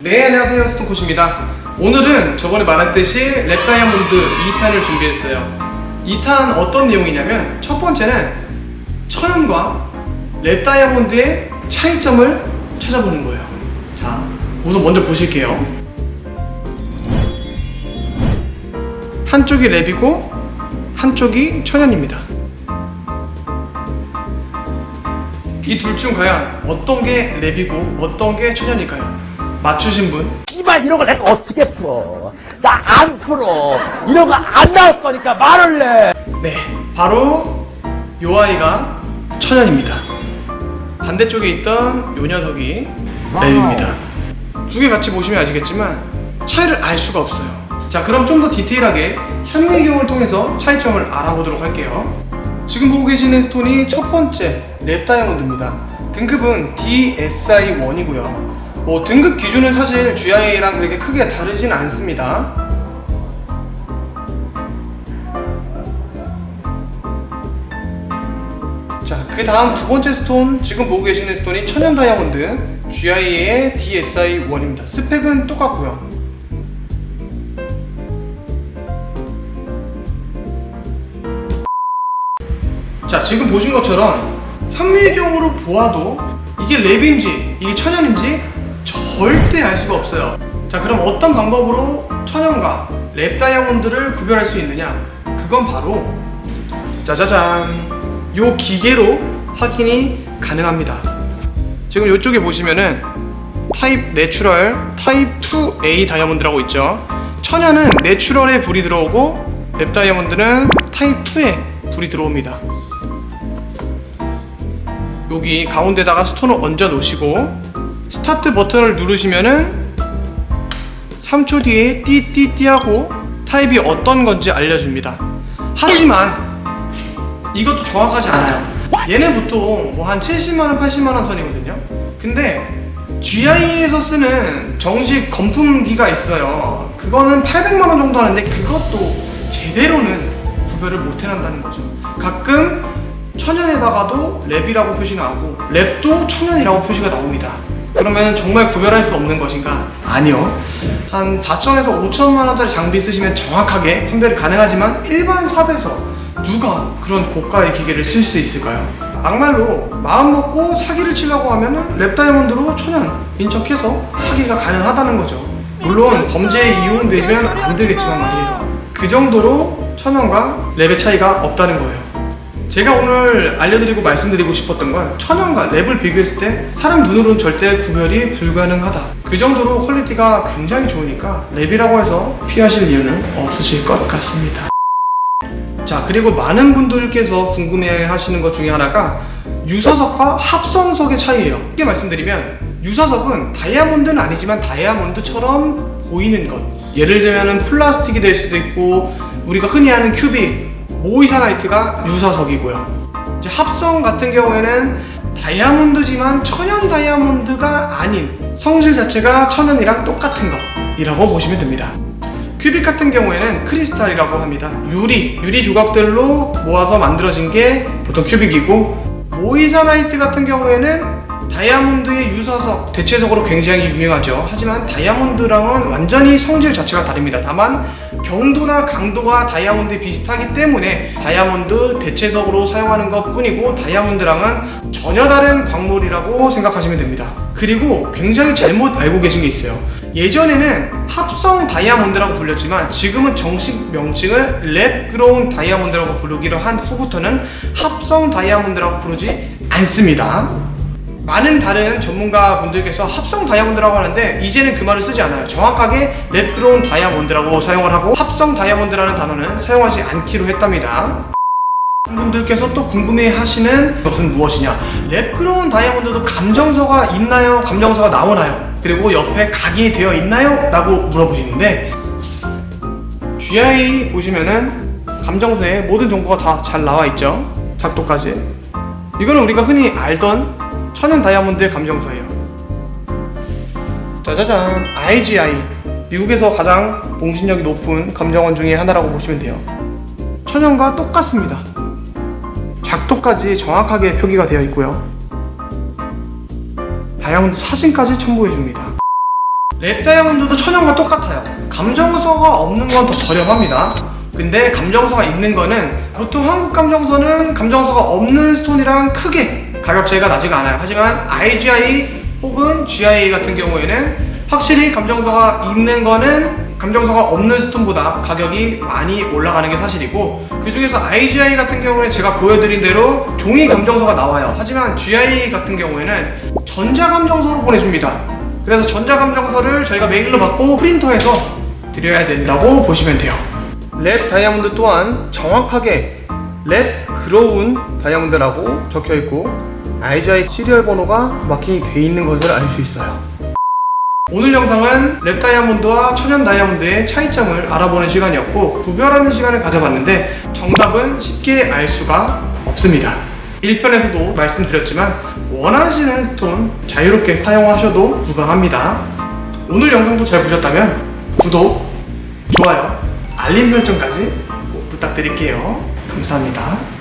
네, 안녕하세요, 스톤코시입니다. 오늘은 저번에 말했듯이 랩 다이아몬드 2탄을 준비했어요. 2탄 어떤 내용이냐면, 첫 번째는 천연과 랩 다이아몬드의 차이점을 찾아보는 거예요. 자, 우선 먼저 보실게요. 한쪽이 랩이고 한쪽이 천연입니다. 이 둘 중 과연 어떤 게 랩이고 어떤 게 천연일까요? 맞추신 분? 씨발 이런 걸 내가 어떻게 풀어? 나 안 풀어. 이런 거 안 나올 거니까 말을 내. 네, 바로 요 아이가 천연입니다. 반대쪽에 있던 요 녀석이 랩입니다. 두 개 같이 보시면 아시겠지만 차이를 알 수가 없어요. 자, 그럼 좀 더 디테일하게 현미경을 통해서 차이점을 알아보도록 할게요. 지금 보고 계시는 스톤이 첫 번째 랩 다이아몬드입니다. 등급은 DSI1이고요. 등급 기준은 사실 GIA랑 그렇게 크게 다르진 않습니다. 자, 그 다음 두 번째 스톤, 지금 보고 계시는 스톤이 천연 다이아몬드 GIA의 DSI1입니다. 스펙은 똑같고요. 자, 지금 보신 것처럼 현미경으로 보아도 이게 랩인지 이게 천연인지 절대 알 수가 없어요. 자, 그럼 어떤 방법으로 천연과 랩 다이아몬드를 구별할 수 있느냐? 그건 바로 짜자잔, 요 기계로 확인이 가능합니다. 지금 이쪽에 보시면은 타입 내추럴, 타입 2A 다이아몬드라고 있죠. 천연은 내추럴에 불이 들어오고 랩 다이아몬드는 타입 2에 불이 들어옵니다. 여기 가운데다가 스톤을 얹어 놓으시고 스타트 버튼을 누르시면은 3초 뒤에 띠띠띠 하고 타입이 어떤 건지 알려줍니다. 하지만 이것도 정확하지 않아요. 얘는 보통 뭐 한 70만원, 80만원 선이거든요. 근데 GIA에서 쓰는 정식 건품기가 있어요. 그거는 800만원 정도 하는데 그것도 제대로는 구별을 못 해낸다는 거죠. 가끔 천연에다가도 랩이라고 표시 나오고 랩도 천연이라고 표시가 나옵니다. 그러면 정말 구별할 수 없는 것인가? 아니요. 한 4천에서 5천만원짜리 장비 쓰시면 정확하게 판별이 가능하지만 일반 샵에서 누가 그런 고가의 기계를 쓸 수 있을까요? 막말로 마음 먹고 사기를 치려고 하면은 랩 다이아몬드로 천연인 척해서 사기가 가능하다는 거죠. 물론 범죄에 이용되면 안 되겠지만 말이에요. 그 정도로 천연과 랩의 차이가 없다는 거예요. 제가 오늘 알려드리고 말씀드리고 싶었던 건 천연과 랩을 비교했을 때 사람 눈으로는 절대 구별이 불가능하다. 그 정도로 퀄리티가 굉장히 좋으니까 랩이라고 해서 피하실 이유는 없으실 것 같습니다. 자, 그리고 많은 분들께서 궁금해 하시는 것 중에 하나가 유사석과 합성석의 차이예요. 쉽게 말씀드리면 유사석은 다이아몬드는 아니지만 다이아몬드처럼 보이는 것, 예를 들면 플라스틱이 될 수도 있고 우리가 흔히 아는 큐빅, 모이사나이트가 유사석이고요. 이제 합성 같은 경우에는 다이아몬드지만 천연 다이아몬드가 아닌 성질 자체가 천연이랑 똑같은 것이라고 보시면 됩니다. 큐빅 같은 경우에는 크리스탈이라고 합니다. 유리 조각들로 모아서 만들어진 게 보통 큐빅이고, 모이사나이트 같은 경우에는 다이아몬드의 유사석, 대체적으로 굉장히 유명하죠. 하지만 다이아몬드랑은 완전히 성질 자체가 다릅니다. 다만 경도나 강도가 다이아몬드에 비슷하기 때문에 다이아몬드 대체석으로 사용하는 것 뿐이고 다이아몬드랑은 전혀 다른 광물이라고 생각하시면 됩니다. 그리고 굉장히 잘못 알고 계신 게 있어요. 예전에는 합성 다이아몬드라고 불렸지만 지금은 정식 명칭을 랩 그로운 다이아몬드라고 부르기로 한 후부터는 합성 다이아몬드라고 부르지 않습니다. 많은 다른 전문가 분들께서 합성 다이아몬드라고 하는데 이제는 그 말을 쓰지 않아요. 정확하게 랩 그로운 다이아몬드라고 사용을 하고 합성 다이아몬드라는 단어는 사용하지 않기로 했답니다. 분들께서 또 궁금해 하시는 것은 무엇이냐? 랩 그로운 다이아몬드도 감정서가 있나요? 감정서가 나오나요? 그리고 옆에 각인이 되어 있나요? 라고 물어보시는데 GIA 보시면은 감정서에 모든 정보가 다 잘 나와 있죠. 작도까지. 이거는 우리가 흔히 알던 천연 다이아몬드의 감정서예요. 짜자잔, IGI, 미국에서 가장 공신력이 높은 감정원 중에 하나라고 보시면 돼요. 천연과 똑같습니다. 작도까지 정확하게 표기가 되어 있고요. 다이아몬드 사진까지 첨부해 줍니다. 랩 다이아몬드도 천연과 똑같아요. 감정서가 없는 건 더 저렴합니다. 근데 감정서가 있는 거는 보통 한국 감정서는 감정서가 없는 스톤이랑 크게 가격 차이가 나지가 않아요. 하지만 IGI 혹은 GIA 같은 경우에는 확실히 감정서가 있는 거는 감정서가 없는 스톤보다 가격이 많이 올라가는 게 사실이고, 그 중에서 IGI 같은 경우는 제가 보여드린 대로 종이 감정서가 나와요. 하지만 GIA 같은 경우에는 전자감정서로 보내줍니다. 그래서 전자감정서를 저희가 메일로 받고 프린터해서 드려야 된다고 보시면 돼요. 랩 다이아몬드 또한 정확하게 랩 그로운 다이아몬드라고 적혀있고 IGI 시리얼 번호가 마킹이 돼 있는 것을 알 수 있어요. 오늘 영상은 랩 다이아몬드와 천연 다이아몬드의 차이점을 알아보는 시간이었고, 구별하는 시간을 가져봤는데 정답은 쉽게 알 수가 없습니다. 1편에서도 말씀드렸지만 원하시는 스톤 자유롭게 사용하셔도 무방합니다. 오늘 영상도 잘 보셨다면 구독, 좋아요, 알림 설정까지 꼭 부탁드릴게요. 감사합니다.